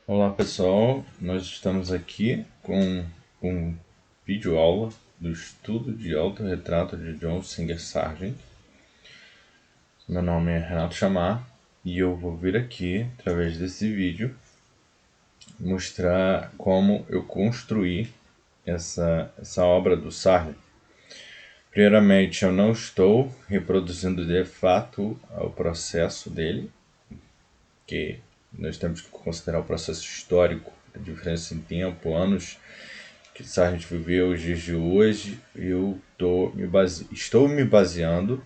Olá pessoal, nós estamos aqui com um vídeo aula do estudo de autorretrato de John Singer Sargent. Meu nome é Renato Chamar e eu vou vir aqui, através desse vídeo, mostrar como eu construí essa obra do Sargent. Primeiramente, eu não estou reproduzindo de fato o processo dele, que nós temos que considerar o processo histórico, a diferença em tempo, anos que Sargent viveu os dias de hoje. Eu estou me baseando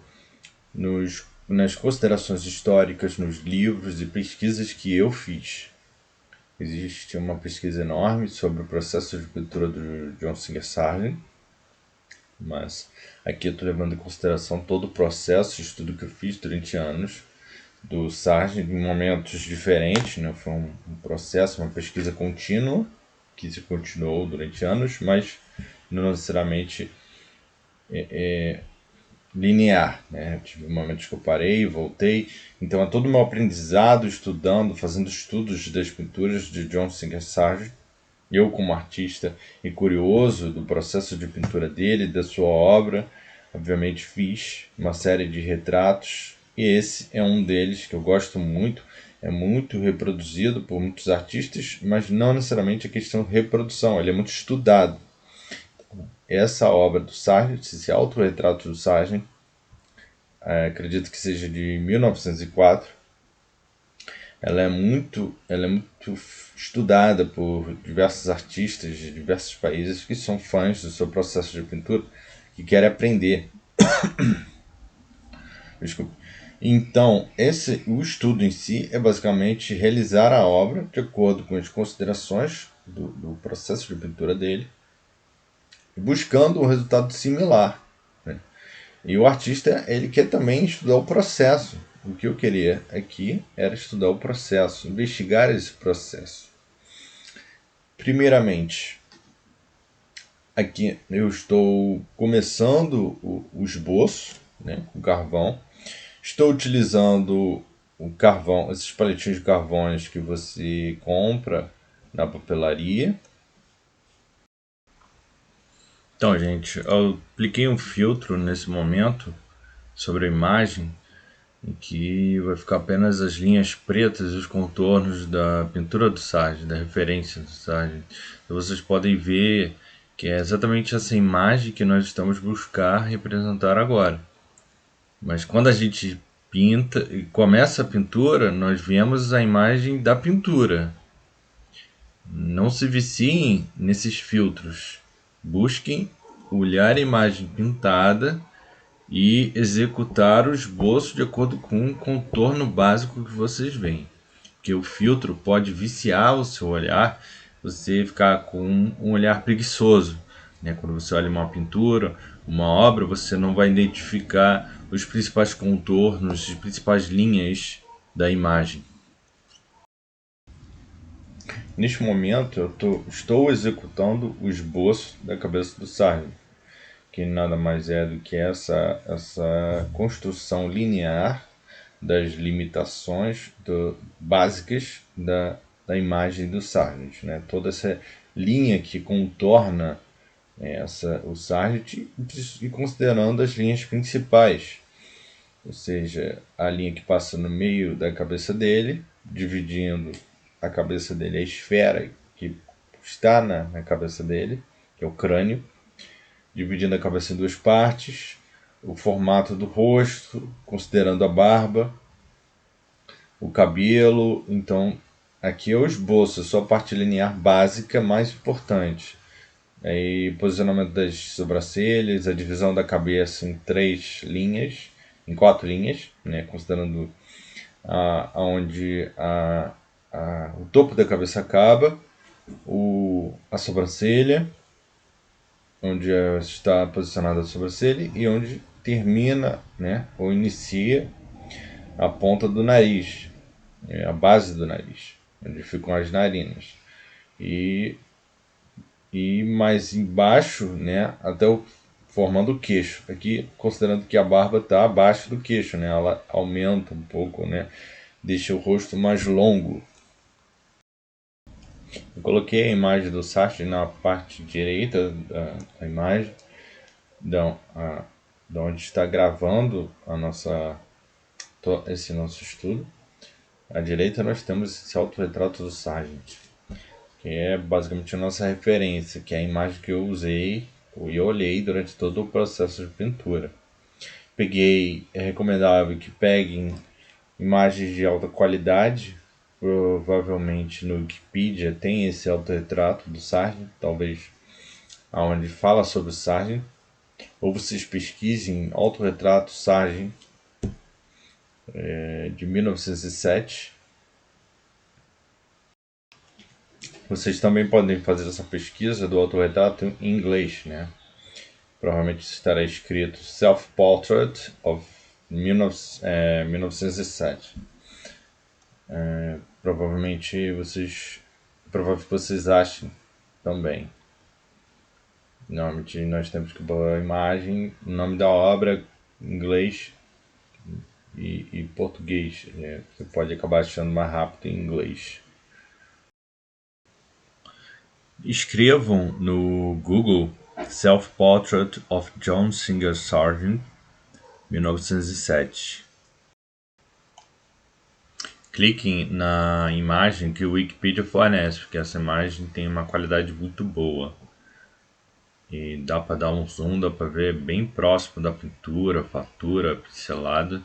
nas considerações históricas, nos livros e pesquisas que eu fiz. Existe uma pesquisa enorme sobre o processo de pintura do John Singer Sargent, mas aqui eu estou levando em consideração todo o processo de estudo que eu fiz durante anos do Sargent em momentos diferentes, né? Foi um processo, uma pesquisa contínua que se continuou durante anos, mas não necessariamente linear, né? Tive momentos que eu parei, voltei, então é todo o meu aprendizado estudando, fazendo estudos das pinturas de John Singer Sargent. Eu, como artista e curioso do processo de pintura dele, da sua obra, obviamente fiz uma série de retratos e esse é um deles que eu gosto muito. É muito reproduzido por muitos artistas, mas não necessariamente a questão de reprodução, ele é muito estudado. Essa obra do Sargent, esse autorretrato do Sargent, acredito que seja de 1904. Ela é muito estudada por diversos artistas de diversos países que são fãs do seu processo de pintura, que querem aprender. Desculpe. Então, o estudo em si é basicamente realizar a obra de acordo com as considerações do processo de pintura dele, buscando um resultado similar, né? E o artista, ele quer também estudar o processo. O que eu queria aqui era estudar o processo, investigar esse processo. Primeiramente, aqui eu estou começando o esboço, né, com carvão. Estou utilizando o carvão, esses palitinhos de carvões que você compra na papelaria. Então, gente, eu apliquei um filtro nesse momento sobre a imagem, em que vai ficar apenas as linhas pretas e os contornos da pintura do Sargent, da referência do Sargent. Então, vocês podem ver que é exatamente essa imagem que nós estamos buscar representar agora. Mas quando a gente pinta e começa a pintura, nós vemos a imagem da pintura. Não se viciem nesses filtros. Busquem olhar a imagem pintada e executar o esboço de acordo com o contorno básico que vocês veem. Porque o filtro pode viciar o seu olhar, você ficar com um olhar preguiçoso, né? Quando você olha uma pintura, uma obra, você não vai identificar os principais contornos, as principais linhas da imagem. Neste momento, estou executando o esboço da cabeça do Sargent, que nada mais é do que essa construção linear das limitações básicas da imagem do Sargent, né? Toda essa linha que contorna o Sargent e considerando as linhas principais, ou seja, a linha que passa no meio da cabeça dele, dividindo a cabeça dele, a esfera que está na cabeça dele, que é o crânio, dividindo a cabeça em duas partes, o formato do rosto, considerando a barba, o cabelo. Então, aqui é o esboço, a sua parte linear básica mais importante. Aí, posicionamento das sobrancelhas, a divisão da cabeça em em quatro linhas, né, considerando onde o topo da cabeça acaba, a sobrancelha, onde está posicionada a sobrancelha e onde termina, né, ou inicia a ponta do nariz, a base do nariz, onde ficam as narinas. E, e mais embaixo, né, formando o queixo. Aqui, considerando que a barba está abaixo do queixo, né, ela aumenta um pouco, né, deixa o rosto mais longo. Eu coloquei a imagem do Sartre na parte direita da imagem, da, a, da onde está gravando esse nosso estudo. À direita nós temos esse autorretrato do Sargent, que é basicamente a nossa referência, que é a imagem que eu usei e olhei durante todo o processo de pintura. É recomendável que peguem imagens de alta qualidade, provavelmente no Wikipedia tem esse autorretrato do Sargent, talvez aonde fala sobre o Sargent, ou vocês pesquisem autorretrato Sargent de 1907. Vocês também podem fazer essa pesquisa do autorretrato em inglês, né? Provavelmente estará escrito Self-Portrait of 1907. Provavelmente vocês achem também. Normalmente nós temos que pôr a imagem, o nome da obra, inglês e português. Né? Você pode acabar achando mais rápido em inglês. Escrevam no Google Self-Portrait of John Singer Sargent, 1907. Cliquem na imagem que o Wikipedia fornece, porque essa imagem tem uma qualidade muito boa. E dá para dar um zoom, dá para ver bem próximo da pintura, fatura, pincelada.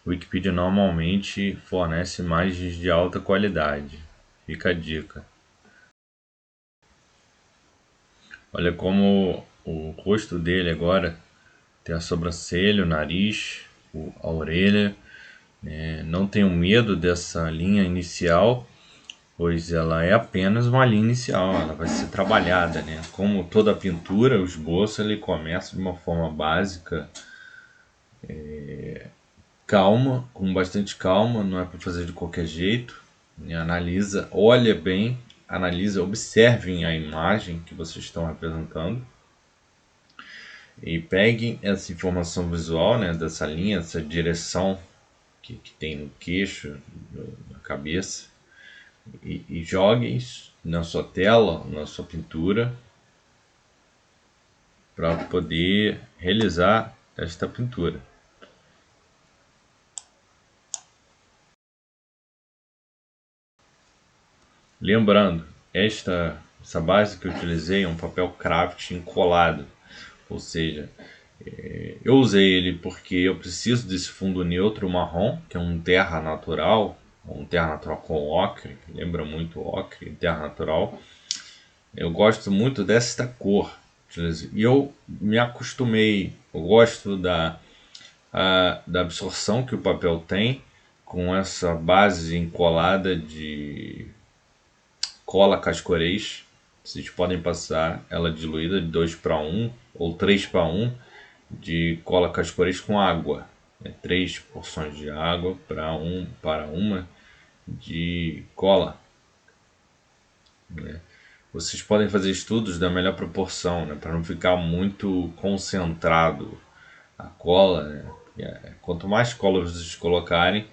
O Wikipedia normalmente fornece imagens de alta qualidade. Fica a dica. Olha como o rosto dele agora tem a sobrancelha, o nariz, a orelha. Não tenham medo dessa linha inicial, pois ela é apenas uma linha inicial, ela vai ser trabalhada, né? Como toda pintura, o esboço ele começa de uma forma básica, calma, com bastante calma, não é para fazer de qualquer jeito. Analisa, olha bem, analisa, observem a imagem que vocês estão representando e peguem essa informação visual, né, dessa linha, essa direção que tem no queixo, na cabeça, e joguem isso na sua tela, na sua pintura, para poder realizar esta pintura. Lembrando, essa base que eu utilizei é um papel craft encolado, ou seja, eu usei ele porque eu preciso desse fundo neutro marrom, que é um terra natural com ocre, que lembra muito ocre, terra natural. Eu gosto muito desta cor, e eu me acostumei, eu gosto da absorção que o papel tem com essa base encolada de cola cascorês. Vocês podem passar ela diluída de 2:1 ou 3:1 de cola cascorês com água. 3 porções de água para uma de cola. Né? Vocês podem fazer estudos da melhor proporção, né, para não ficar muito concentrado a cola. Né? Quanto mais cola vocês colocarem,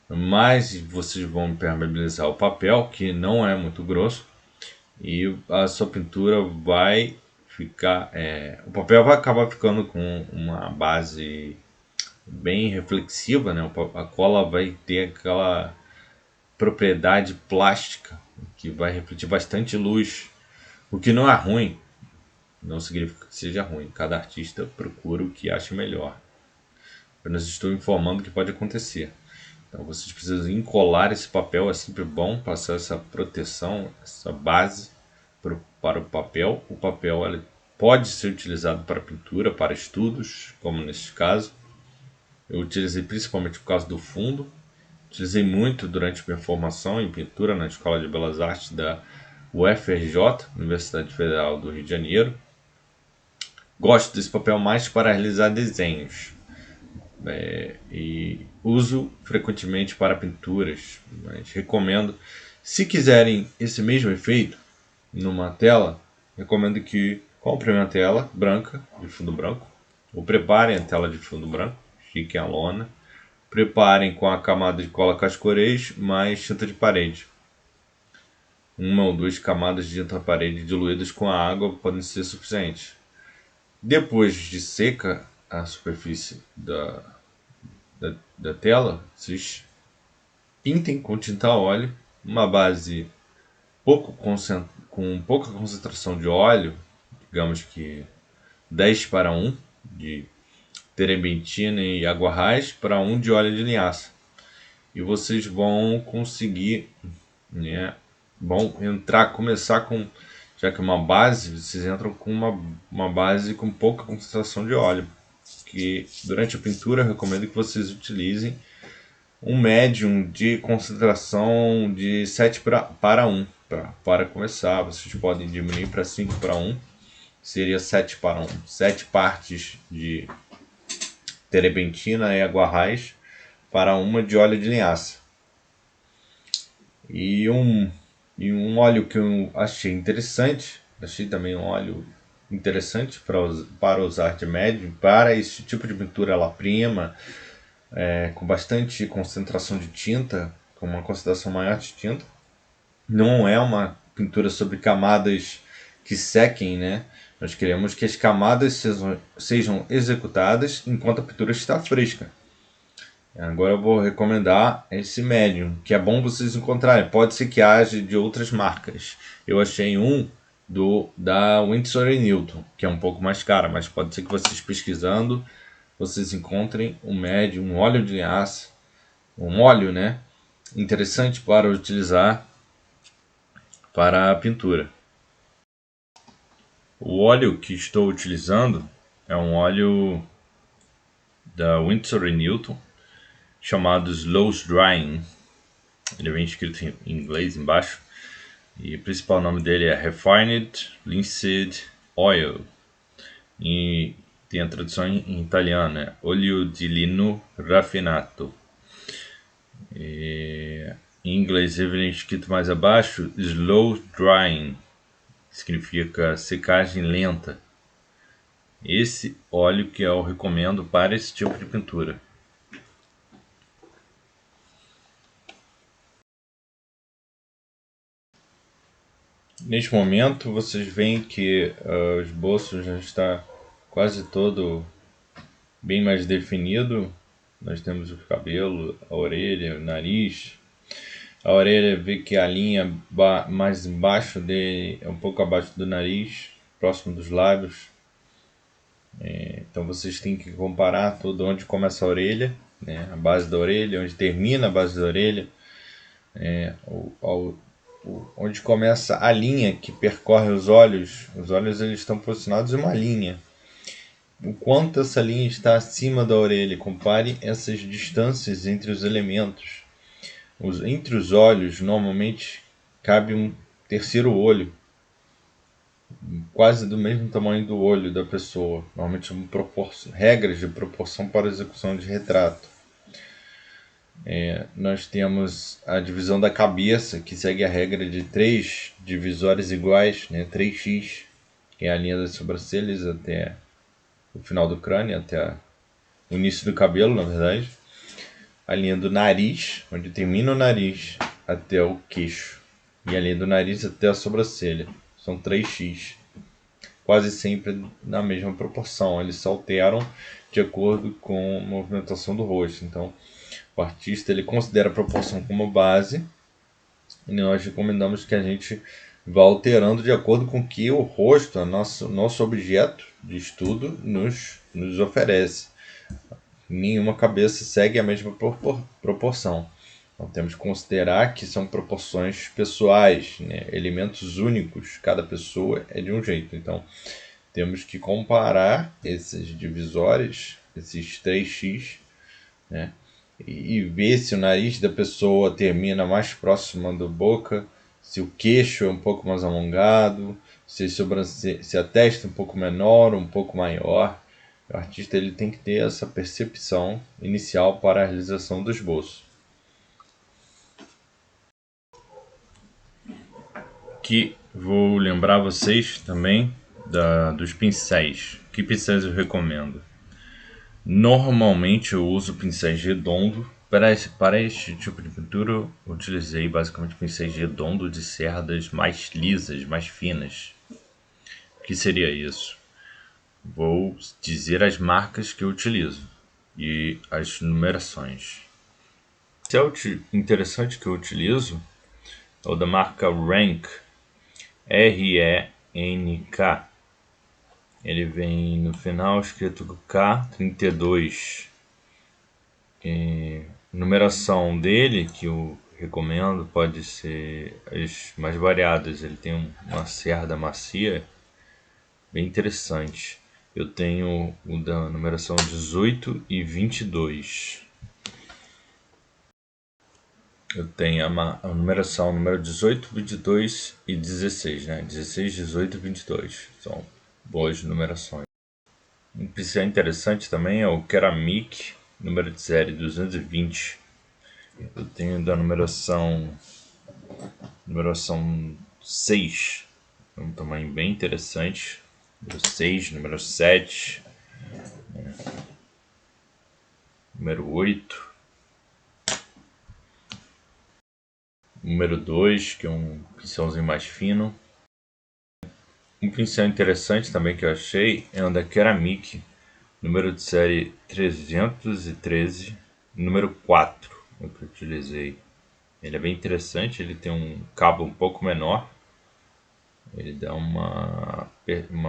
mais vocês vão impermeabilizar o papel, que não é muito grosso, e a sua pintura vai ficar. O papel vai acabar ficando com uma base bem reflexiva, né? A cola vai ter aquela propriedade plástica que vai refletir bastante luz, o que não é ruim, não significa que seja ruim. Cada artista procura o que acha melhor. Apenas estou informando o que pode acontecer. Então vocês precisam encolar esse papel, é sempre bom passar essa proteção, essa base para o papel. O papel ele pode ser utilizado para pintura, para estudos, como neste caso. Eu utilizei principalmente por causa do fundo. Utilizei muito durante minha formação em pintura na Escola de Belas Artes da UFRJ, Universidade Federal do Rio de Janeiro. Gosto desse papel mais para realizar desenhos. E uso frequentemente para pinturas, mas recomendo, se quiserem esse mesmo efeito numa tela, recomendo que comprem uma tela branca, de fundo branco, ou preparem a tela de fundo branco, estiquem a lona, preparem com a camada de cola cascorês mais tinta de parede. uma ou duas camadas de tinta parede diluídas com a água podem ser suficientes. Depois de seca a superfície da tela, vocês pintem com tinta a óleo, uma base com pouca concentração de óleo, digamos que 10:1 de terebintina e água raiz para 1 de óleo de linhaça. E vocês vão conseguir, né, começar com, já que é uma base, vocês entram com uma base com pouca concentração de óleo, que durante a pintura eu recomendo que vocês utilizem um médium de concentração de 7:1 para começar. Vocês podem diminuir para 5:1, seria 7:1, 7 partes de terebintina e água raiz para 1 de óleo de linhaça. E um óleo que eu achei interessante, achei também um óleo interessante para usar de médium, para esse tipo de pintura la prima, com bastante concentração de tinta, com uma concentração maior de tinta. Não é uma pintura sobre camadas que sequem, né? Nós queremos que as camadas sejam executadas enquanto a pintura está fresca. Agora eu vou recomendar esse médium, que é bom vocês encontrarem. Pode ser que haja de outras marcas. Eu achei um da Winsor & Newton, que é um pouco mais caro, mas pode ser que vocês pesquisando, vocês encontrem um médium, um óleo de linhaça, um óleo, né, interessante para utilizar para a pintura. O óleo que estou utilizando é um óleo da Winsor & Newton, chamado Slow Drying. Ele vem escrito em inglês embaixo. E o principal nome dele é Refined Linseed Oil. E tem a tradução em italiano, né? Olio di lino raffinato. E em inglês ele vem escrito mais abaixo Slow Drying. Significa secagem lenta. Esse óleo que eu recomendo para esse tipo de pintura. Neste momento vocês veem que o esboço já está quase todo bem mais definido. Nós temos o cabelo, a orelha, o nariz. A orelha vê que a linha mais embaixo dele é um pouco abaixo do nariz, próximo dos lábios. Então vocês têm que comparar tudo onde começa a orelha, né, a base da orelha, onde termina a base da orelha, onde começa a linha que percorre os olhos. Os olhos eles estão posicionados em uma linha. O quanto essa linha está acima da orelha, compare essas distâncias entre os elementos. Entre os olhos, normalmente, cabe um terceiro olho, quase do mesmo tamanho do olho da pessoa. Normalmente são regras de proporção para a execução de retrato. Nós temos a divisão da cabeça, que segue a regra de 3 divisórias iguais, né? 3x, que é a linha das sobrancelhas até o final do crânio, até o início do cabelo, na verdade. A linha do nariz, onde termina o nariz, até o queixo. E a linha do nariz até a sobrancelha. São 3x. Quase sempre na mesma proporção. Eles se alteram de acordo com a movimentação do rosto. Então, o artista ele considera a proporção como base. E nós recomendamos que a gente vá alterando de acordo com o que o rosto, nosso objeto de estudo, nos oferece. Nenhuma cabeça segue a mesma proporção. Então temos que considerar que são proporções pessoais, né? Elementos únicos, cada pessoa é de um jeito. Então temos que comparar esses divisórios, esses 3x, né? E ver se o nariz da pessoa termina mais próximo da boca, se o queixo é um pouco mais alongado, se a testa é um pouco menor ou um pouco maior. O artista ele tem que ter essa percepção inicial para a realização do esboço. Que vou lembrar vocês também dos pincéis. Que pincéis eu recomendo? Normalmente eu uso pincéis redondos Para este tipo de pintura, eu utilizei basicamente pincéis redondos de cerdas mais lisas, mais finas. O que seria isso? Vou dizer as marcas que eu utilizo e as numerações. O pincel interessante que eu utilizo é o da marca Rank, R-E-N-K. Ele vem no final escrito K32. Numeração dele, que eu recomendo, pode ser as mais variadas. Ele tem uma cerda macia bem interessante. Eu tenho o da numeração 18 e 22. Eu tenho a numeração número 18, 22 e 16, né? 16, 18 e 22. São boas numerações. Um pincel interessante também é o Ceramic número de série 220. Eu tenho da numeração 6. É um tamanho bem interessante. Número 6, número 7, número 8, número 2, que é um pincelzinho mais fino. Um pincel interessante também que eu achei é o da Ceramic, número de série 313, número 4, é o que eu utilizei. Ele é bem interessante, ele tem um cabo um pouco menor, ele dá uma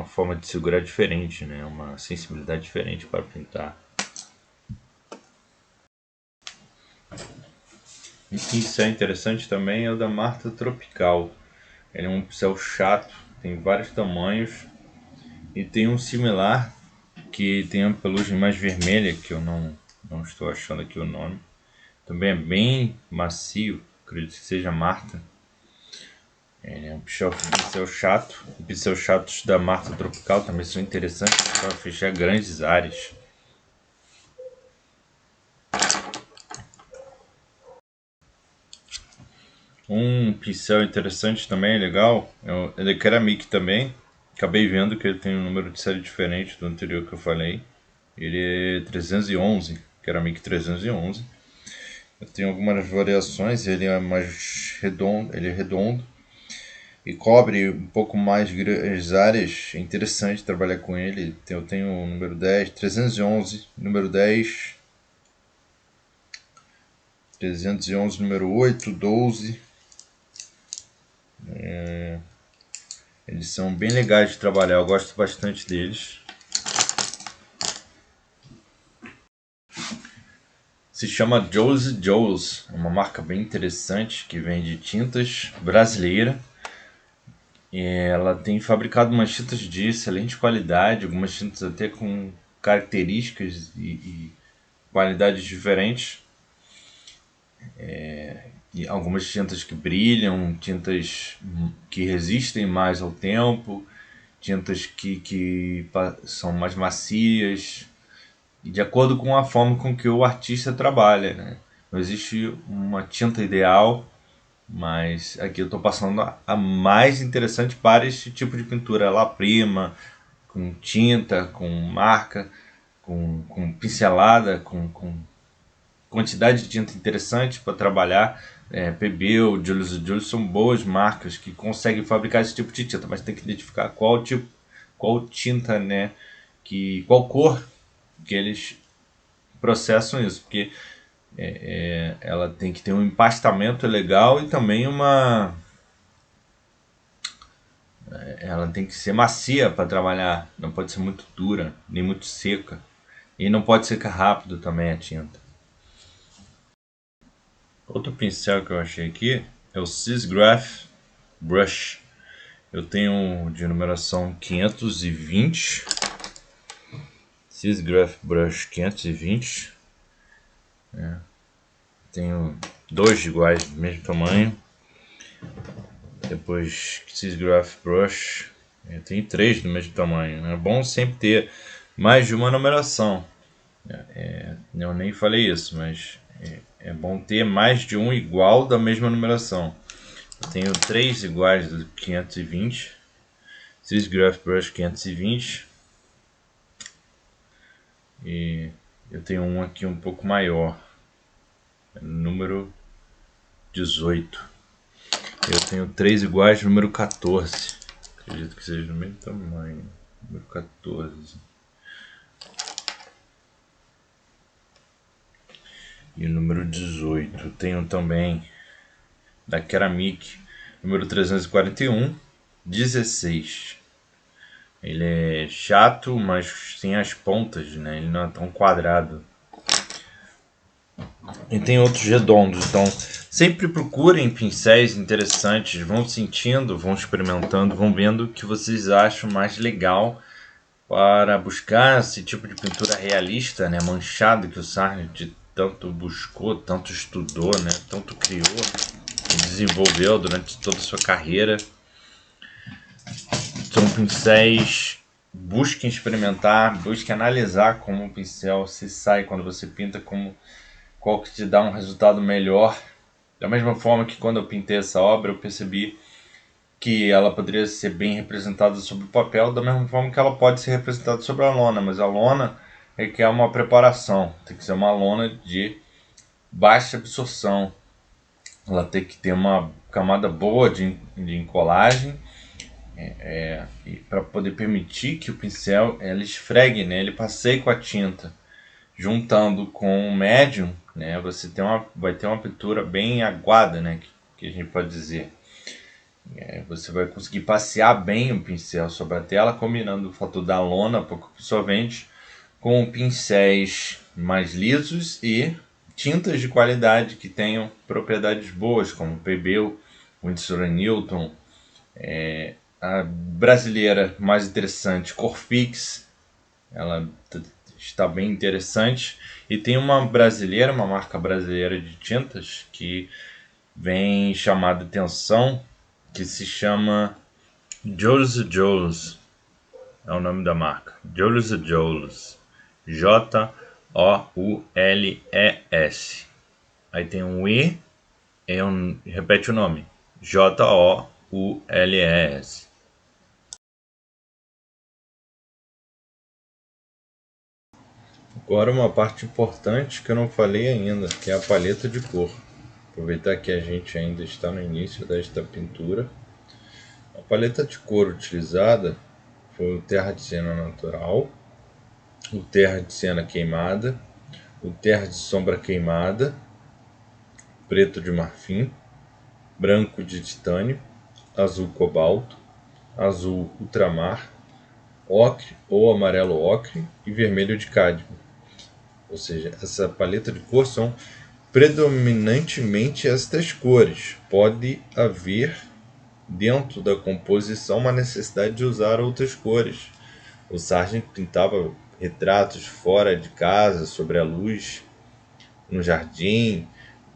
forma de segurar diferente, né? Uma sensibilidade diferente para pintar. Um pincel interessante também é o da Marta Tropical. Ele é um pincel chato, tem vários tamanhos e tem um similar que tem a pelugem mais vermelha, que eu não estou achando aqui o nome. Também é bem macio, acredito que seja Marta. Ele é um pincel chato. Os pincel chatos da Marta Tropical também são interessantes para fechar grandes áreas. Um pincel interessante também, legal, é da Ceramic também. Acabei vendo que ele tem um número de série diferente do anterior que eu falei. Ele é 311, Ceramic 311. Eu tenho algumas variações, ele é mais redondo, ele é redondo e cobre um pouco mais as áreas. É interessante trabalhar com ele. Eu tenho o número 10, 311, número 10, 311, número 8, 12. Eles são bem legais de trabalhar, eu gosto bastante deles. Se chama Josie Joes, é uma marca bem interessante que vende tintas brasileira. E ela tem fabricado umas tintas de excelente qualidade, algumas tintas até com características e qualidades diferentes. E algumas tintas que brilham, tintas que resistem mais ao tempo, tintas que são mais macias, e de acordo com a forma com que o artista trabalha, né? Não existe uma tinta ideal, mas aqui eu estou passando a mais interessante para este tipo de pintura, La Prima, com tinta, com marca, com pincelada, com quantidade de tinta interessante para trabalhar. PB ou Julius são boas marcas que conseguem fabricar esse tipo de tinta, mas tem que identificar qual tipo, qual tinta, né, qual cor que eles processam isso, porque ela tem que ter um empastamento legal e também ela tem que ser macia para trabalhar, não pode ser muito dura, nem muito seca, e não pode secar rápido também a tinta. Outro pincel que eu achei aqui é o Sisgraph Brush. Eu tenho de numeração 520, Sisgraph Brush 520. Tenho dois iguais do mesmo tamanho. Depois Sisgraph Brush, eu tenho três do mesmo tamanho. É bom sempre ter mais de uma numeração. Eu nem falei isso, mas é bom ter mais de um igual da mesma numeração. Eu tenho três iguais do 520, Sisgraph Brush 520, e eu tenho um aqui um pouco maior. número 18. Eu tenho 3 iguais, número 14. Acredito que seja do mesmo tamanho. Número 14. E o número 18. Tenho também da Ceramic, número 341, 16. Ele é chato, mas sem as pontas, né? Ele não é tão quadrado. E tem outros redondos, então sempre procurem pincéis interessantes, vão sentindo, vão experimentando, vão vendo o que vocês acham mais legal para buscar esse tipo de pintura realista, né? Manchado, que o Sargent tanto buscou, tanto estudou, né? Tanto criou e desenvolveu durante toda a sua carreira. São pincéis, busquem experimentar, busquem analisar como o pincel se sai quando você pinta, qual que te dá um resultado melhor. Da mesma forma que quando eu pintei essa obra, eu percebi que ela poderia ser bem representada sobre o papel, da mesma forma que ela pode ser representada sobre a lona, mas a lona requer uma preparação, tem que ser uma lona de baixa absorção, ela tem que ter uma camada boa de encolagem, para poder permitir que o pincel ele esfregue, né, ele passeie com a tinta. Juntando com o médium, né, você vai ter uma pintura bem aguada, né, que a gente pode dizer. Você vai conseguir passear bem o pincel sobre a tela, combinando o fator da lona pouco absorvente com pincéis mais lisos e tintas de qualidade que tenham propriedades boas, como PB, Winsor & Newton, a brasileira mais interessante, Corfix, ela está bem interessante. E tem uma marca brasileira de tintas que vem chamada atenção, que se chama Joles & Joles, é o nome da marca, Joles & Joles, Joules. Aí tem um I e repete o nome, Joules. Agora uma parte importante que eu não falei ainda, que é a paleta de cor. Aproveitar que a gente ainda está no início desta pintura. A paleta de cor utilizada foi o terra de siena natural, o terra de siena queimada, o terra de sombra queimada, preto de marfim, branco de titânio, azul cobalto, azul ultramar, ocre ou amarelo ocre e vermelho de cádmio. Ou seja, essa paleta de cor são predominantemente estas cores. Pode haver dentro da composição uma necessidade de usar outras cores. O Sargent pintava retratos fora de casa, sobre a luz, no jardim.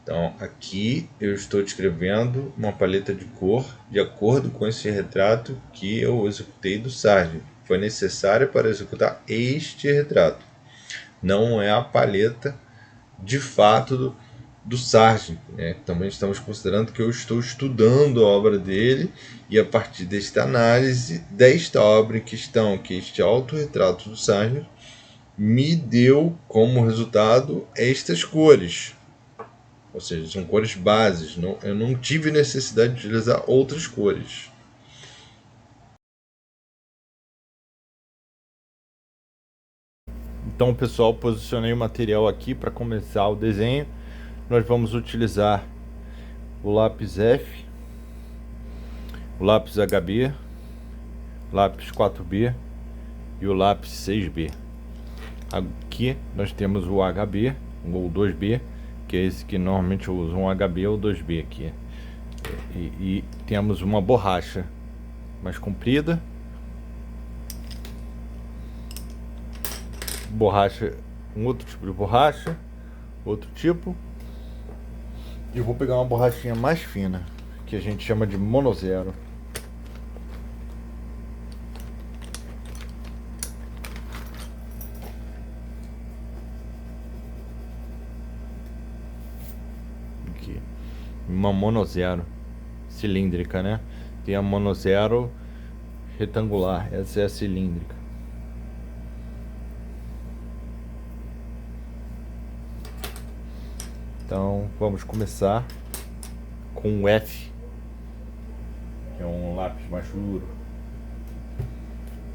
Então aqui eu estou descrevendo uma paleta de cor de acordo com esse retrato que eu executei do Sargent. Foi necessária para executar este retrato. Não é a paleta de fato do Sargent, né? Também estamos considerando que eu estou estudando a obra dele e a partir desta análise desta obra em questão, que este autorretrato do Sargent me deu como resultado estas cores, ou seja, são cores bases, eu não tive necessidade de utilizar outras cores. Então, pessoal, posicionei o material aqui para começar o desenho. Nós vamos utilizar o lápis F, o lápis HB, lápis 4B e o lápis 6B. Aqui nós temos o HB ou 2B, que é esse que normalmente eu uso, um HB ou 2B aqui. E temos uma borracha mais comprida, um outro tipo de borracha, outro tipo. E eu vou pegar uma borrachinha mais fina, que a gente chama de monozero. Aqui. Uma monozero cilíndrica, né? Tem a monozero retangular, essa é a cilíndrica. Então vamos começar com o F, que é um lápis mais duro.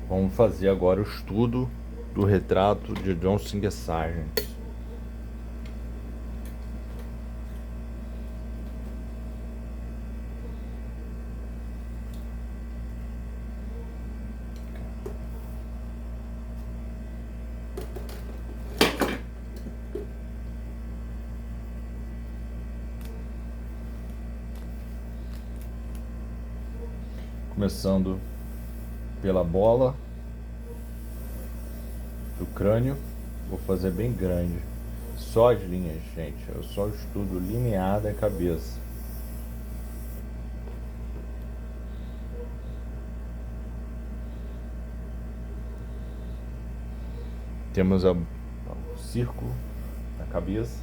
Vamos fazer agora o estudo do retrato de John Singer Sargent. Começando pela bola do crânio, vou fazer bem grande, só as linhas, gente, eu só estudo linear da cabeça. Temos o círculo na cabeça,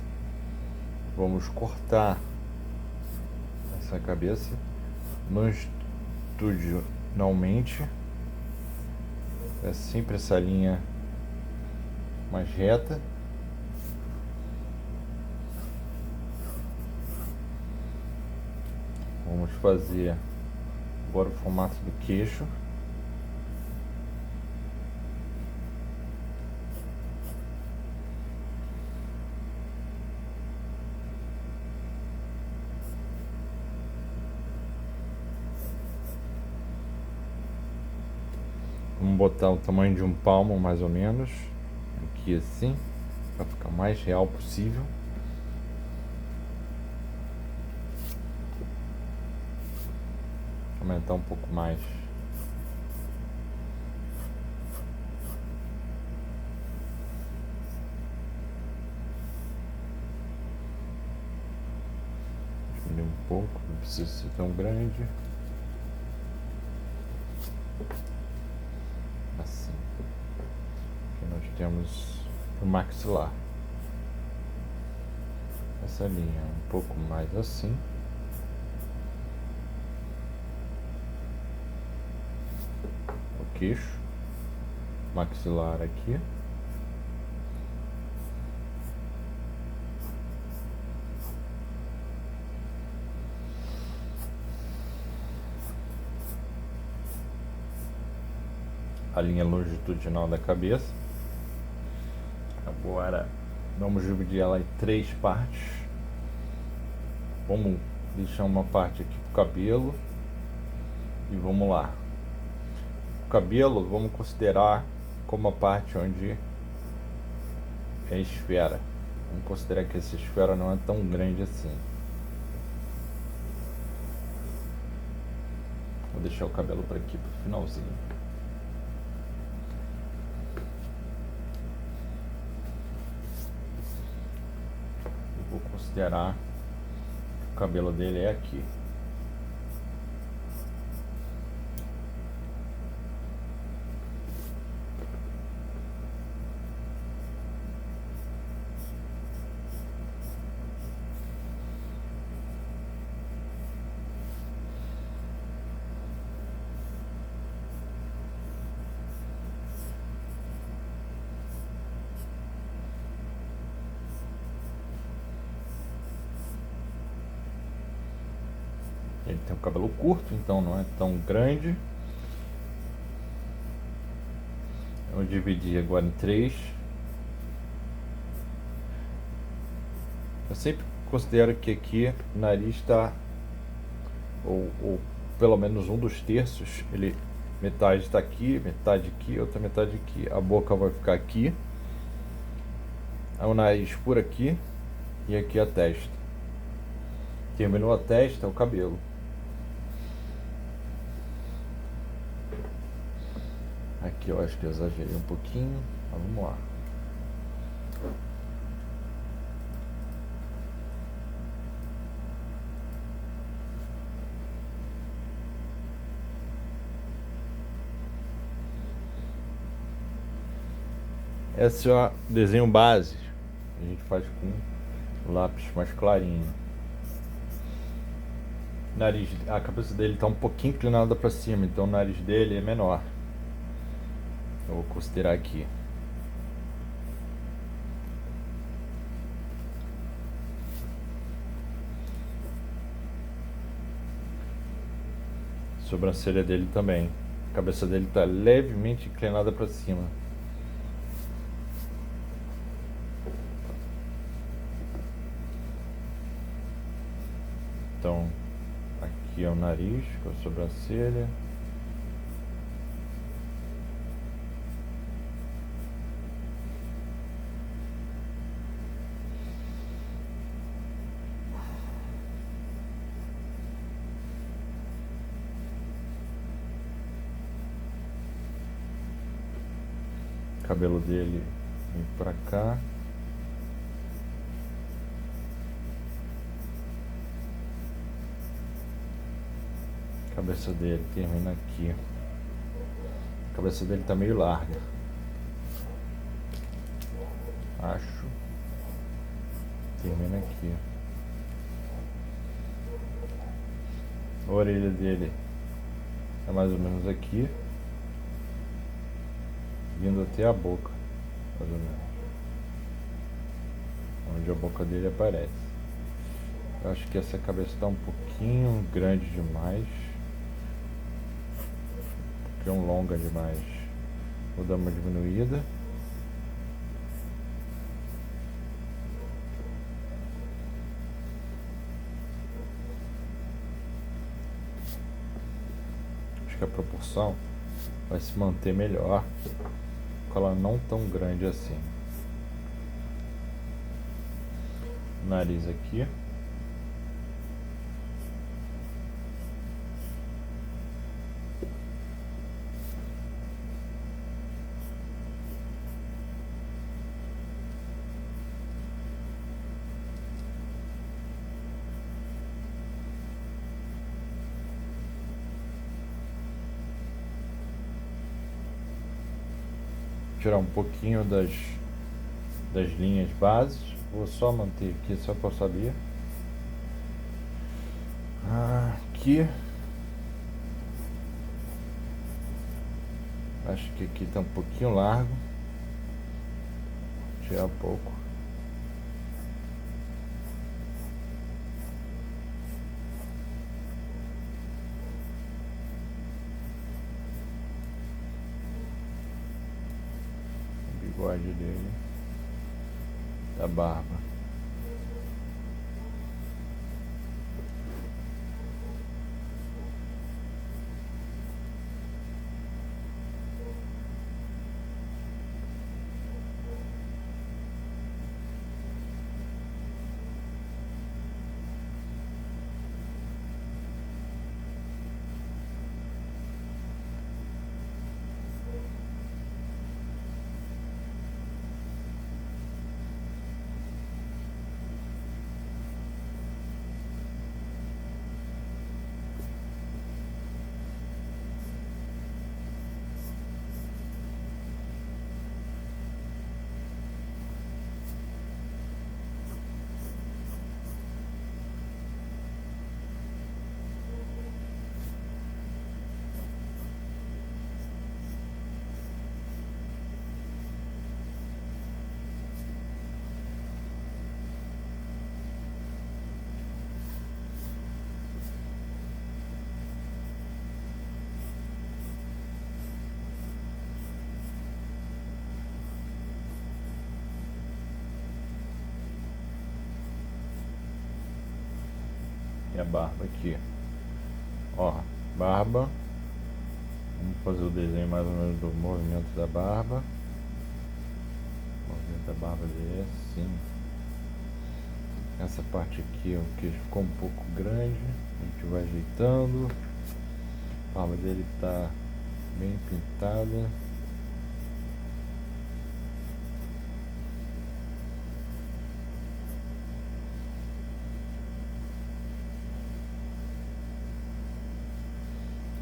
vamos cortar essa cabeça longitudinalmente, é sempre essa linha mais reta. Vamos fazer agora o formato do queixo. Vamos botar o tamanho de um palmo mais ou menos, aqui assim, para ficar o mais real possível. Aumentar um pouco mais. Diminuir um pouco, não precisa ser tão grande. Assim. Aqui nós temos o maxilar. Essa linha um pouco mais assim. O queixo. Maxilar aqui. A linha longitudinal da cabeça. Agora vamos dividir ela em 3 partes. Vamos deixar uma parte aqui pro cabelo e vamos lá. O cabelo vamos considerar como a parte onde é a esfera. Vamos considerar que essa esfera não é tão grande assim. Vou deixar o cabelo para aqui pro finalzinho. Vou considerar que o cabelo dele é aqui. Ele tem o cabelo curto, então não é tão grande. Eu vou dividir agora em 3. Eu sempre considero que aqui o nariz está, ou pelo menos um dos terços, ele metade está aqui, metade aqui, outra metade aqui. A boca vai ficar aqui, aí o nariz por aqui e aqui a testa. Terminou a testa, o cabelo. Aqui eu acho que eu exagerei um pouquinho, mas vamos lá. Esse é o desenho base, a gente faz com lápis mais clarinho. Nariz, a cabeça dele está um pouquinho inclinada para cima, então o nariz dele é menor. Eu vou considerar aqui. sobrancelha dele também. A cabeça dele está levemente inclinada para cima. Então, aqui é o nariz com a sobrancelha. O cabelo dele vem pra cá. A cabeça dele termina aqui. A cabeça dele tá meio larga, acho. Termina aqui. A orelha dele é mais ou menos aqui, vindo até a boca, mais ou menos, onde a boca dele aparece. Eu acho que essa cabeça está um pouquinho grande demais, um pouquinho longa demais. Vou dar uma diminuída. Acho que a proporção vai se manter melhor com ela não tão grande assim. Nariz aqui. Tirar um pouquinho das linhas bases. Vou só manter aqui, só para eu saber. Aqui. Acho que aqui tá um pouquinho largo. Tirar um pouco. O bigode dele. Da barba. E a barba aqui. Ó, barba. Vamos fazer o desenho mais ou menos do movimento da barba. O movimento da barba dele é assim. Essa parte aqui, o queixo ficou um pouco grande. A gente vai ajeitando. A barba dele tá bem pintada.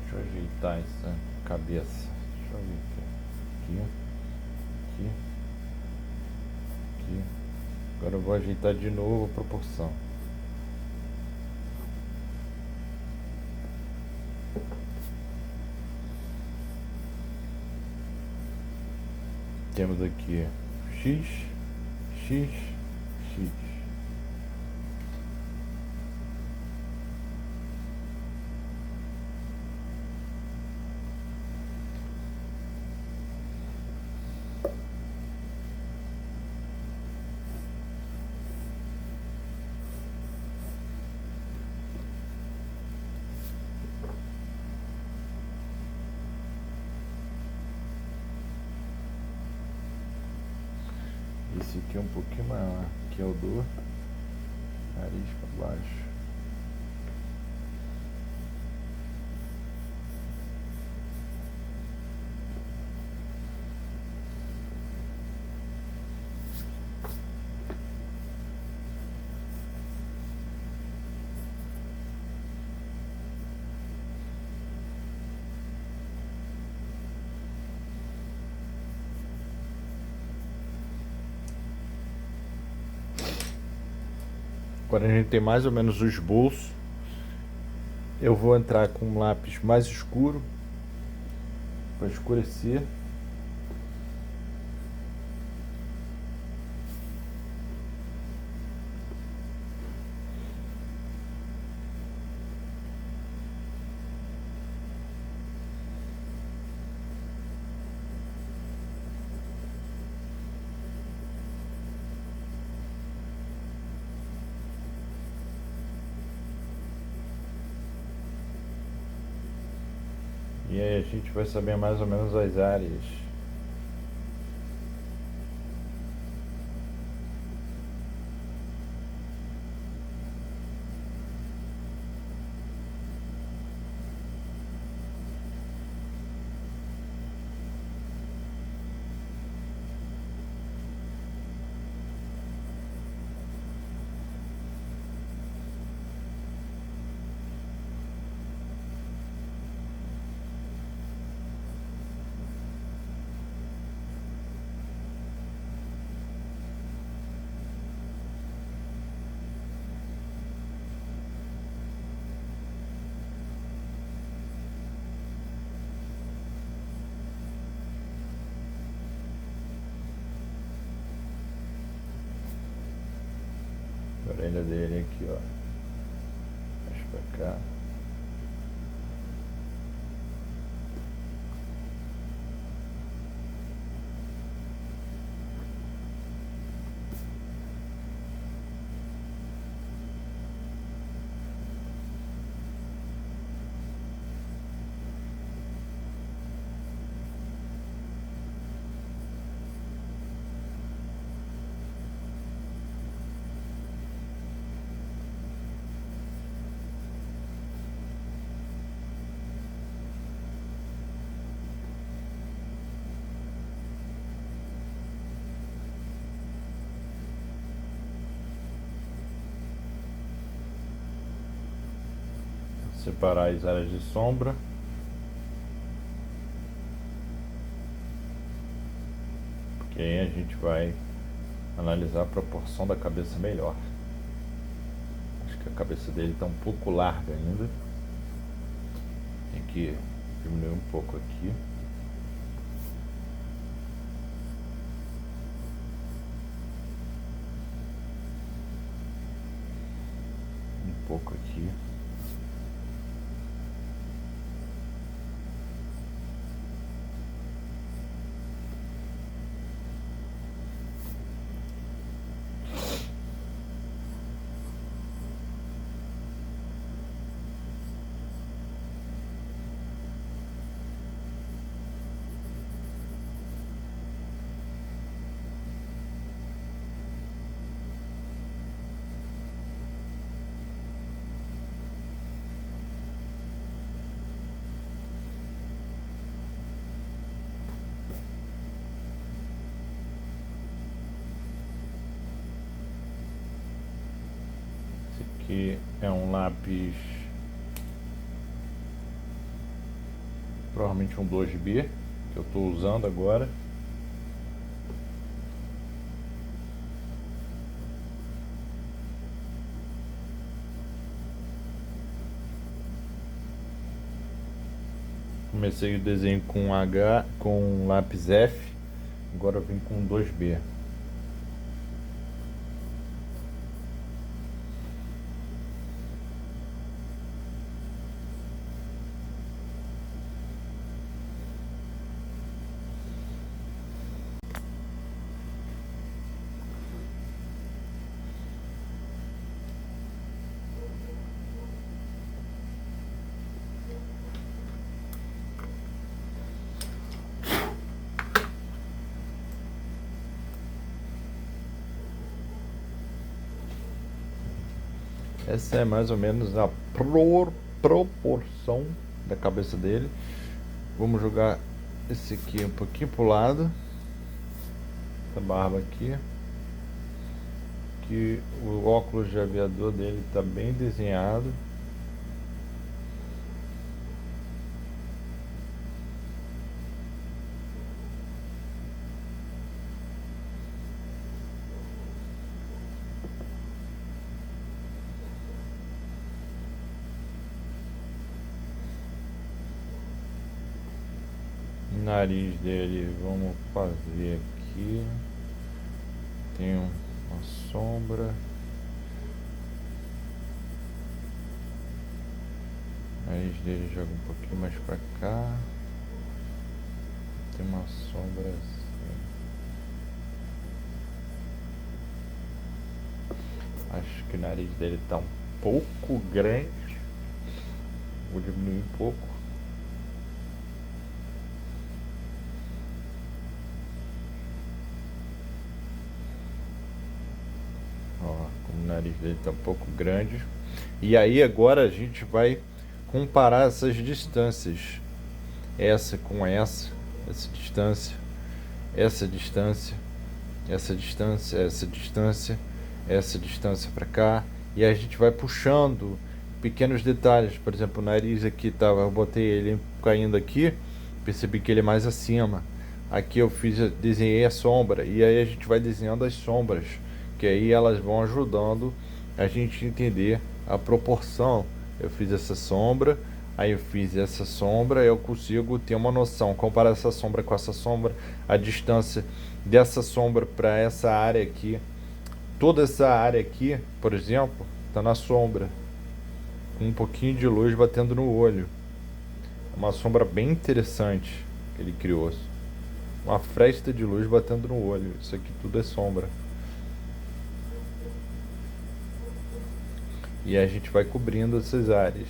Deixa eu ajeitar essa cabeça. Deixa eu ver aqui. Aqui. Aqui. Agora eu vou ajeitar de novo a proporção. Temos aqui X, X, X. Esse aqui é um pouquinho maior, que é o do nariz para baixo. Agora a gente tem mais ou menos os bolsos. Eu vou entrar com um lápis mais escuro para escurecer. E aí a gente vai saber mais ou menos as áreas. A orelha dele aqui, ó. Deixa pra cá. Separar as áreas de sombra. Porque aí a gente vai analisar a proporção da cabeça melhor. Acho que a cabeça dele está um pouco larga ainda. Tem que diminuir um pouco aqui. Um pouco aqui. Aqui é um lápis, provavelmente um 2B, que eu estou usando agora. Comecei o desenho com H, com lápis F, agora eu vim com 2B. Essa é mais ou menos a proporção da cabeça dele. Vamos jogar esse aqui um pouquinho pro lado. Essa barba aqui. Que o óculos de aviador dele está bem desenhado. O nariz dele, vamos fazer aqui. Tem uma sombra. O nariz dele joga um pouquinho mais pra cá. Tem uma sombra assim. Acho que o nariz dele tá um pouco grande. Vou diminuir um pouco. Ó, como o nariz dele tá um pouco grande. E aí agora a gente vai comparar essas distâncias. Essa com essa distância, essa distância, essa distância, essa distância, essa distância para cá, e a gente vai puxando pequenos detalhes. Por exemplo, o nariz aqui tava, eu botei ele caindo aqui, percebi que ele é mais acima. Aqui eu desenhei a sombra, e aí a gente vai desenhando as sombras, que aí elas vão ajudando a gente entender a proporção. Eu fiz essa sombra, aí eu fiz essa sombra, eu consigo ter uma noção, comparar essa sombra com essa sombra, a distância dessa sombra para essa área aqui. Toda essa área aqui, por exemplo, está na sombra, com um pouquinho de luz batendo no olho. Uma sombra bem interessante que ele criou. Uma fresta de luz batendo no olho. Isso aqui tudo é sombra. E a gente vai cobrindo essas áreas.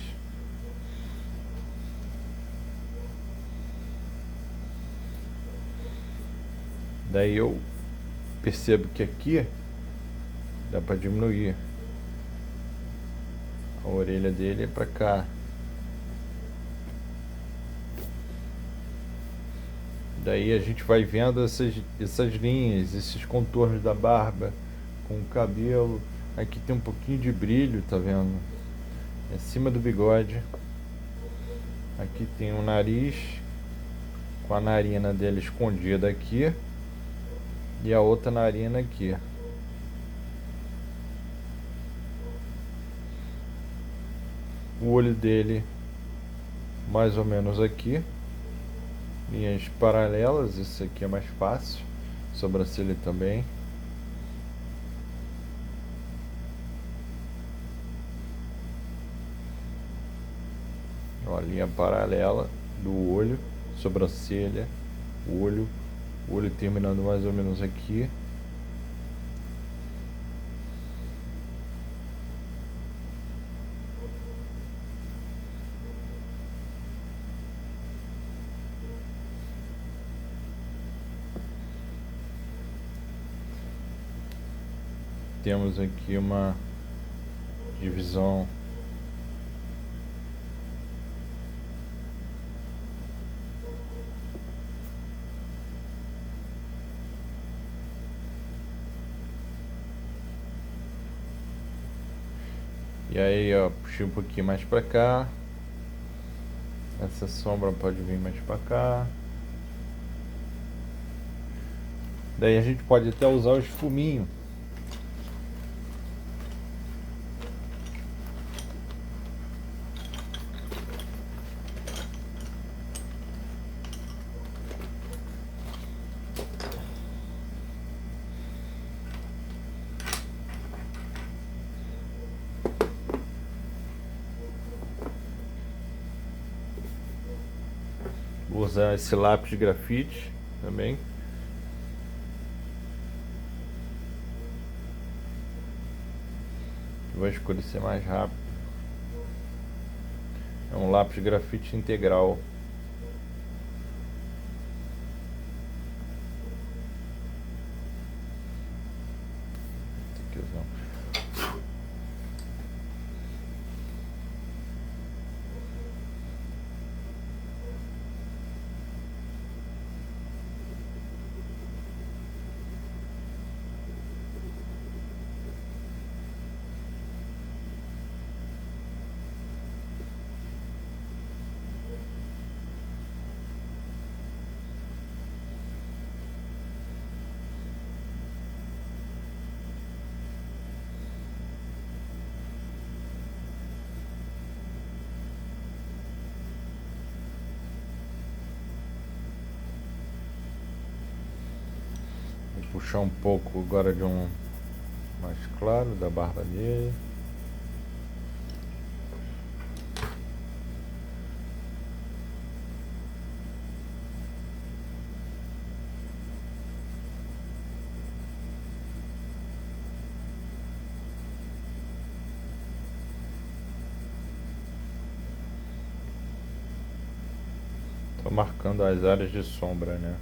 Daí eu percebo que aqui dá para diminuir. A orelha dele é para cá. Daí a gente vai vendo essas linhas, esses contornos da barba com o cabelo. Aqui tem um pouquinho de brilho, tá vendo? Em cima do bigode. Aqui tem um nariz com a narina dele escondida aqui. E a outra narina aqui. O olho dele mais ou menos aqui. Linhas paralelas, isso aqui é mais fácil. Sobrancelha também. Ó, linha paralela do olho, sobrancelha, olho, olho terminando mais ou menos aqui. Temos aqui uma divisão e aí, ó, puxei um pouquinho mais pra cá. Essa sombra pode vir mais pra cá. Daí a gente pode até usar o esfuminho. Vou usar esse lápis de grafite também. Vai escurecer mais rápido. É um lápis de grafite integral. puxar um pouco agora de um mais claro da barba dele. Tô marcando as áreas de sombra, né?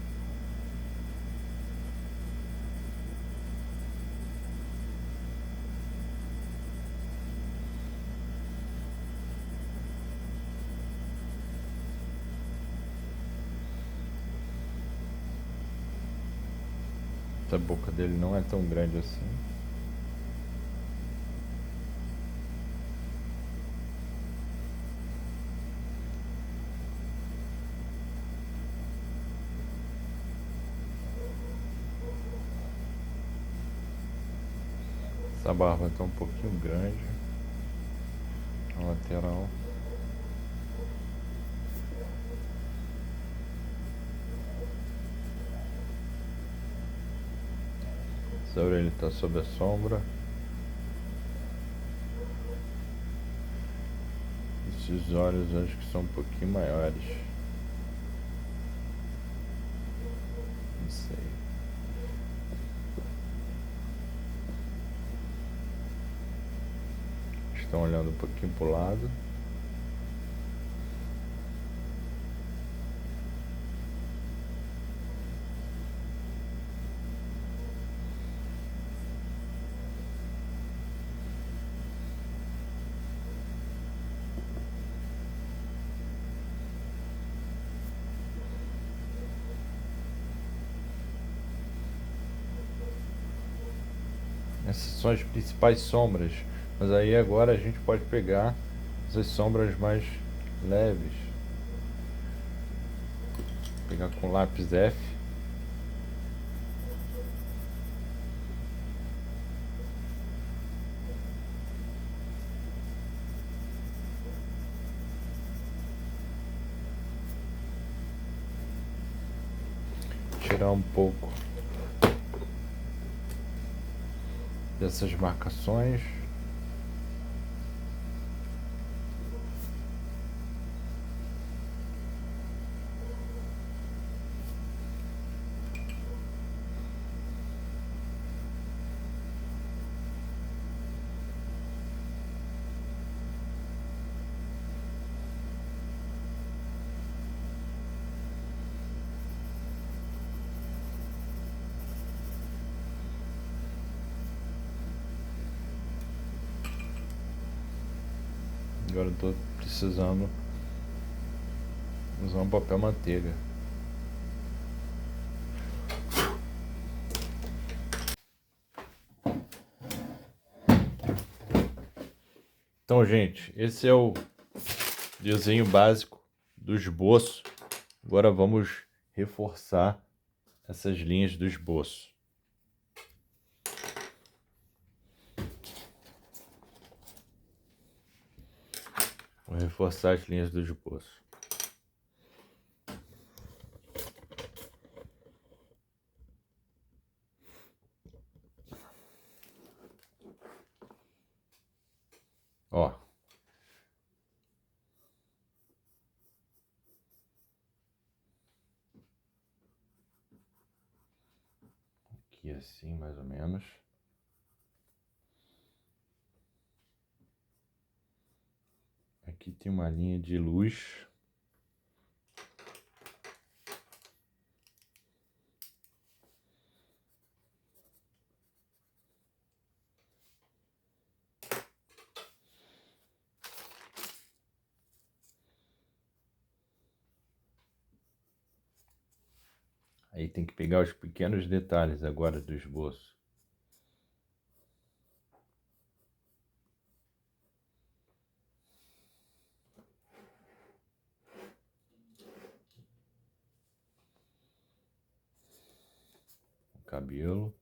A boca dele não é tão grande assim. Essa barba está um pouquinho grande na lateral. Essa orelha está sob a sombra. Esses olhos acho que são um pouquinho maiores. Não sei. Estão olhando um pouquinho para o lado. Essas são as principais sombras, mas aí agora a gente pode pegar essas sombras mais leves. Vou pegar com lápis F. Tirar um pouco dessas marcações. Agora eu tô precisando usar um papel manteiga. Então, gente, esse é o desenho básico do esboço. Agora vamos reforçar essas linhas do esboço. Vou reforçar as linhas do esboço. Ó. Aqui assim, mais ou menos. Aqui tem uma linha de luz. Aí tem que pegar os pequenos detalhes agora do esboço. O cabelo.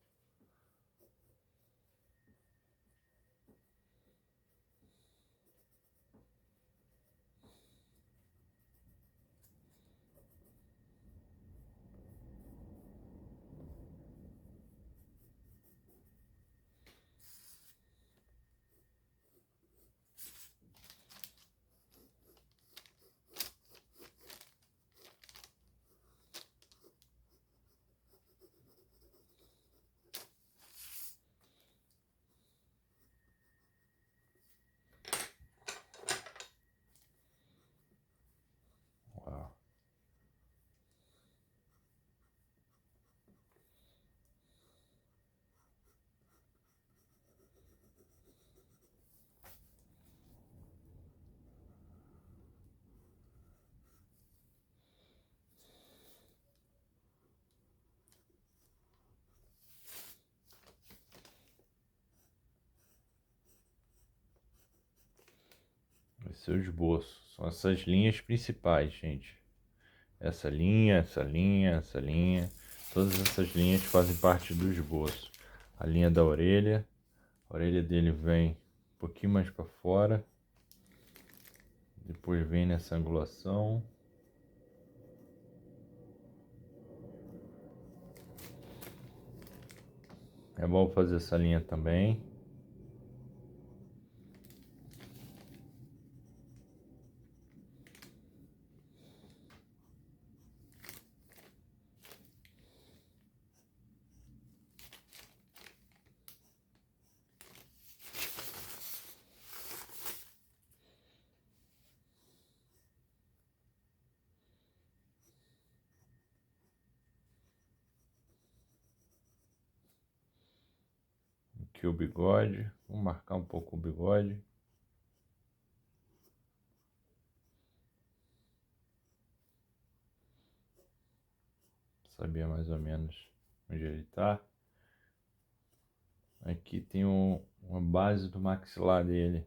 Esse é o esboço. São essas linhas principais, gente. Essa linha, essa linha, essa linha. Todas essas linhas fazem parte do esboço. A linha da orelha. A orelha dele vem um pouquinho mais para fora. Depois vem nessa angulação. É bom fazer essa linha também. Aqui o bigode. Vou marcar um pouco o bigode. Saber mais ou menos onde ele está. Aqui tem uma base do maxilar dele.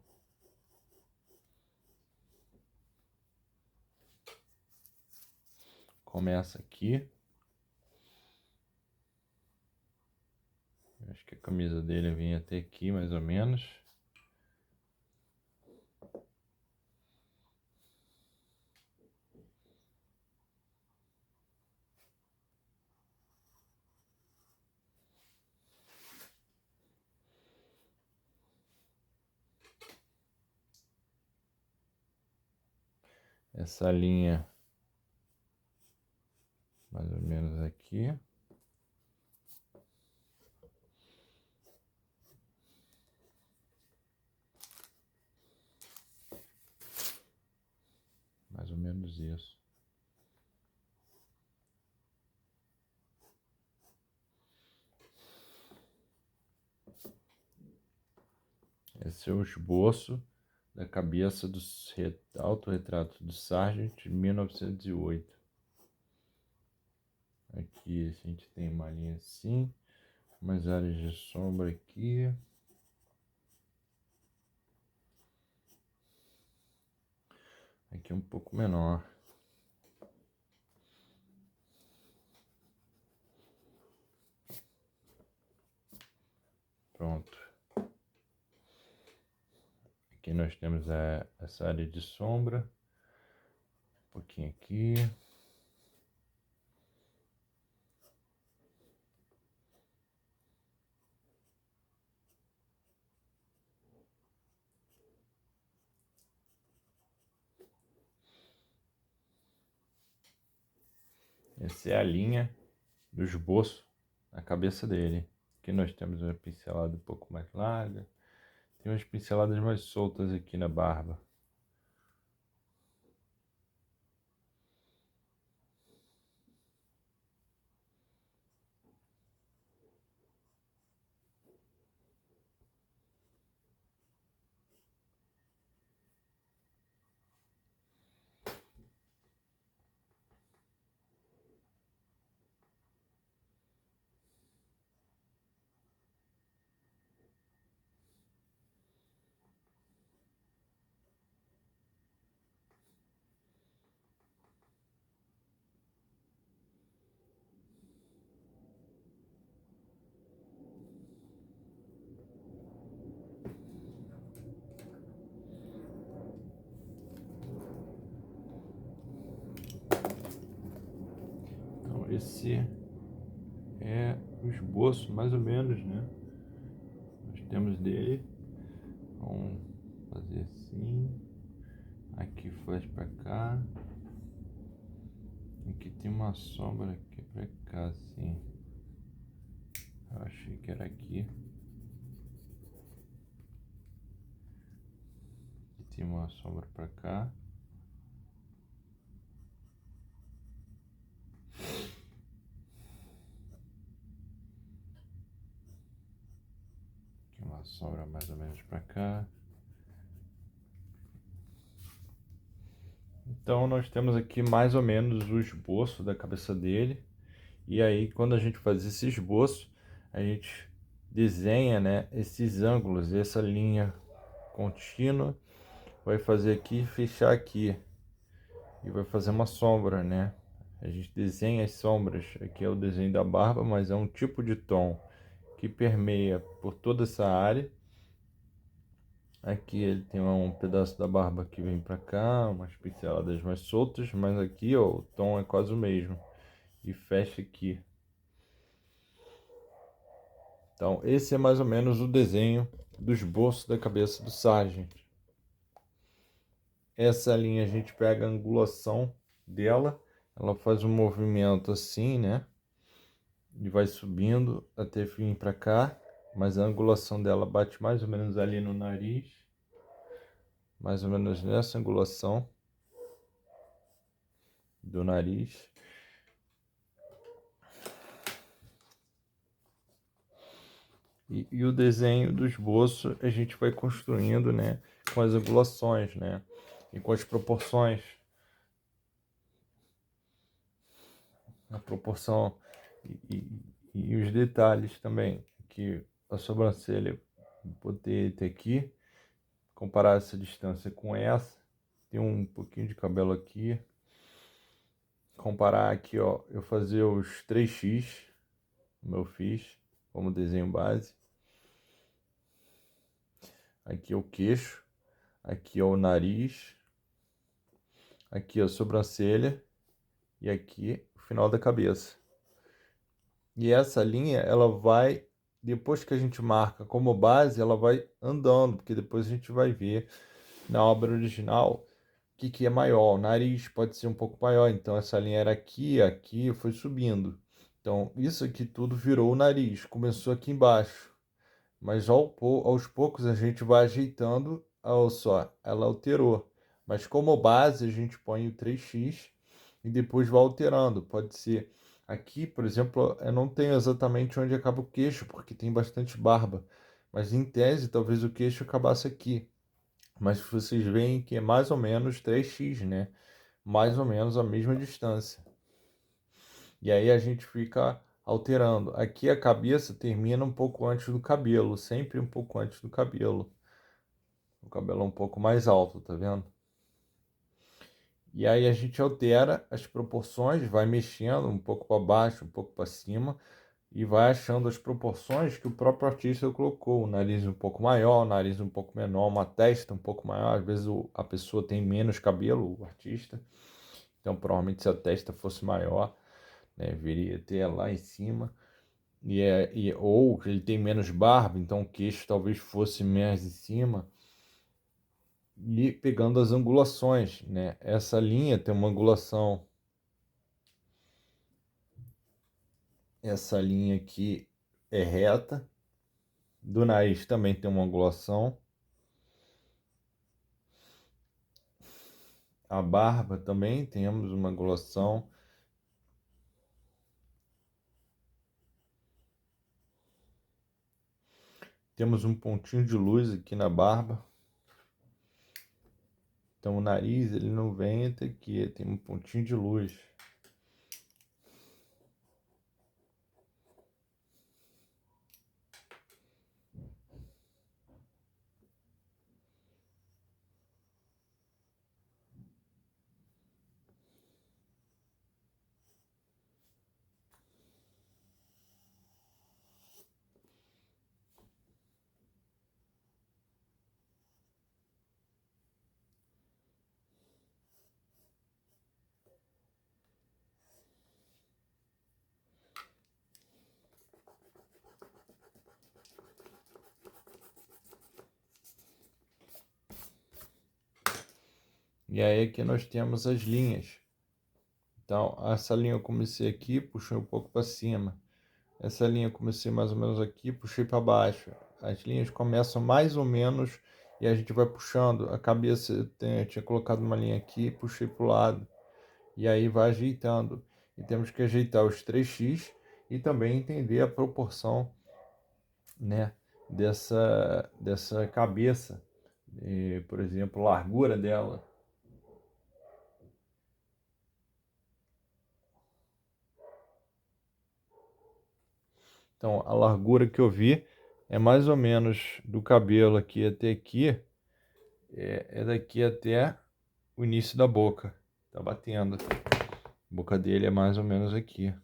Começa aqui. Acho que a camisa dele vem até aqui, mais ou menos. Essa linha, mais ou menos aqui. Mais ou menos isso. Esse é o esboço da cabeça do autorretrato do Sargent de 1908. Aqui a gente tem uma linha assim, umas áreas de sombra aqui. Aqui um pouco menor. Pronto. Aqui nós temos essa área de sombra. Um pouquinho aqui. Essa é a linha do esboço na cabeça dele. Aqui nós temos uma pincelada um pouco mais larga. Tem umas pinceladas mais soltas aqui na barba. Então esse é o esboço, mais ou menos, né? Nós temos dele. Vamos fazer assim. Aqui faz pra cá. Aqui tem uma sombra aqui pra cá, assim. Eu achei que era aqui. Aqui tem uma sombra pra cá. Aqui uma sombra mais ou menos pra cá. Então nós temos aqui mais ou menos o esboço da cabeça dele. E aí quando a gente faz esse esboço, a gente desenha, né, esses ângulos, essa linha contínua vai fazer aqui e fechar aqui. E vai fazer uma sombra, né? A gente desenha as sombras. Aqui é o desenho da barba, mas é um tipo de tom que permeia por toda essa área. Aqui ele tem um pedaço da barba que vem para cá, umas pinceladas mais soltas, mas aqui, ó, o tom é quase o mesmo. E fecha aqui. Então, esse é mais ou menos o desenho do esboço da cabeça do Sargent. Essa linha a gente pega a angulação dela, ela faz um movimento assim, né? E vai subindo até vir para cá, mas a angulação dela bate mais ou menos ali no nariz, mais ou menos nessa angulação do nariz. E o desenho do esboço a gente vai construindo, né, com as angulações, né, e com as proporções. A proporção e os detalhes também, que a sobrancelha poder ter aqui, comparar essa distância com essa, tem um pouquinho de cabelo aqui, comparar aqui, ó, eu fazer os 3x, como eu fiz, como desenho base. Aqui é o queixo, aqui é o nariz, aqui é a sobrancelha e aqui o final da cabeça. E essa linha, ela vai, depois que a gente marca como base, ela vai andando, porque depois a gente vai ver na obra original o que é maior. O nariz pode ser um pouco maior, então essa linha era aqui, aqui, foi subindo. Então, isso aqui tudo virou o nariz, começou aqui embaixo. Mas aos poucos a gente vai ajeitando, olha só, ela alterou. Mas como base a gente põe o 3x e depois vai alterando. Pode ser aqui, por exemplo, eu não tenho exatamente onde acaba o queixo, porque tem bastante barba. Mas em tese, talvez o queixo acabasse aqui. Mas vocês veem que é mais ou menos 3x, né? Mais ou menos a mesma distância. E aí a gente fica alterando. Aqui a cabeça termina um pouco antes do cabelo, sempre um pouco antes do cabelo. O cabelo é um pouco mais alto, tá vendo? E aí a gente altera as proporções, vai mexendo um pouco para baixo, um pouco para cima e vai achando as proporções que o próprio artista colocou. O nariz um pouco maior, o nariz um pouco menor, uma testa um pouco maior. Às vezes a pessoa tem menos cabelo, o artista. Então provavelmente se a testa fosse maior, né, viria ter lá em cima. Ou ele tem menos barba, então o queixo talvez fosse mais em cima. E pegando as angulações, né? Essa linha tem uma angulação. Essa linha aqui é reta. Do nariz também tem uma angulação. A barba também temos uma angulação. Temos um pontinho de luz aqui na barba. Então o nariz ele não vem até aqui, tem um pontinho de luz. E aí aqui nós temos as linhas. Então essa linha eu comecei aqui, puxei um pouco para cima. Essa linha eu comecei mais ou menos aqui, puxei para baixo. As linhas começam mais ou menos e a gente vai puxando. A cabeça eu tinha colocado uma linha aqui, puxei para o lado. E aí vai ajeitando. E temos que ajeitar os 3x e também entender a proporção, né, dessa cabeça. Por exemplo, a largura dela. Então, a largura que eu vi é mais ou menos do cabelo aqui até aqui, é daqui até o início da boca. Tá batendo. A boca dele é mais ou menos aqui.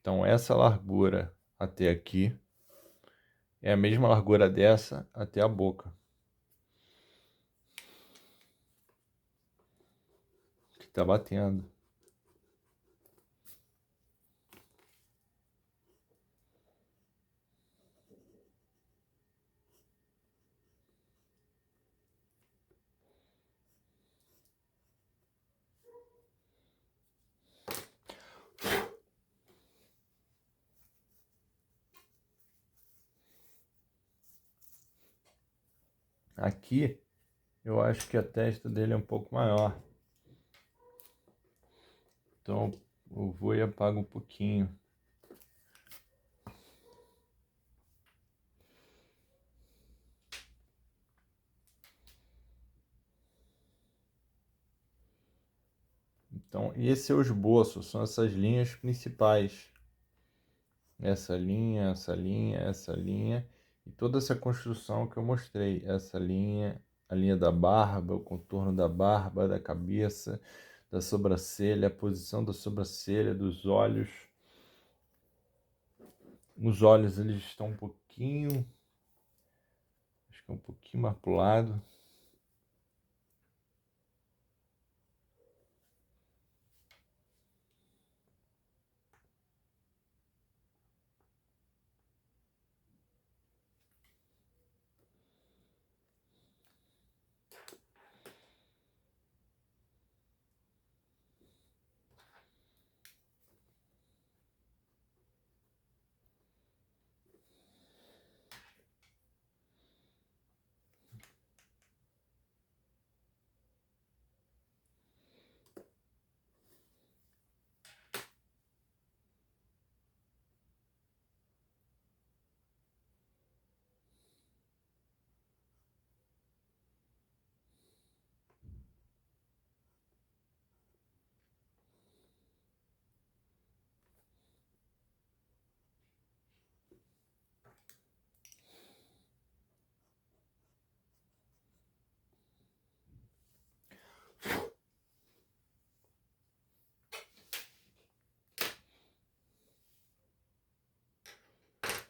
Então essa largura até aqui é a mesma largura dessa até a boca. Que tá batendo. Aqui, eu acho que a testa dele é um pouco maior. Então, eu vou e apago um pouquinho. Então, esse é o esboço, são essas linhas principais. Essa linha, essa linha, essa linha. E toda essa construção que eu mostrei. Essa linha, a linha da barba, o contorno da barba, da cabeça, da sobrancelha, a posição da sobrancelha, dos olhos. Os olhos, eles estão um pouquinho... Acho que é um pouquinho mais pro lado.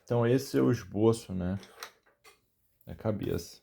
Então esse é o esboço, né, da cabeça.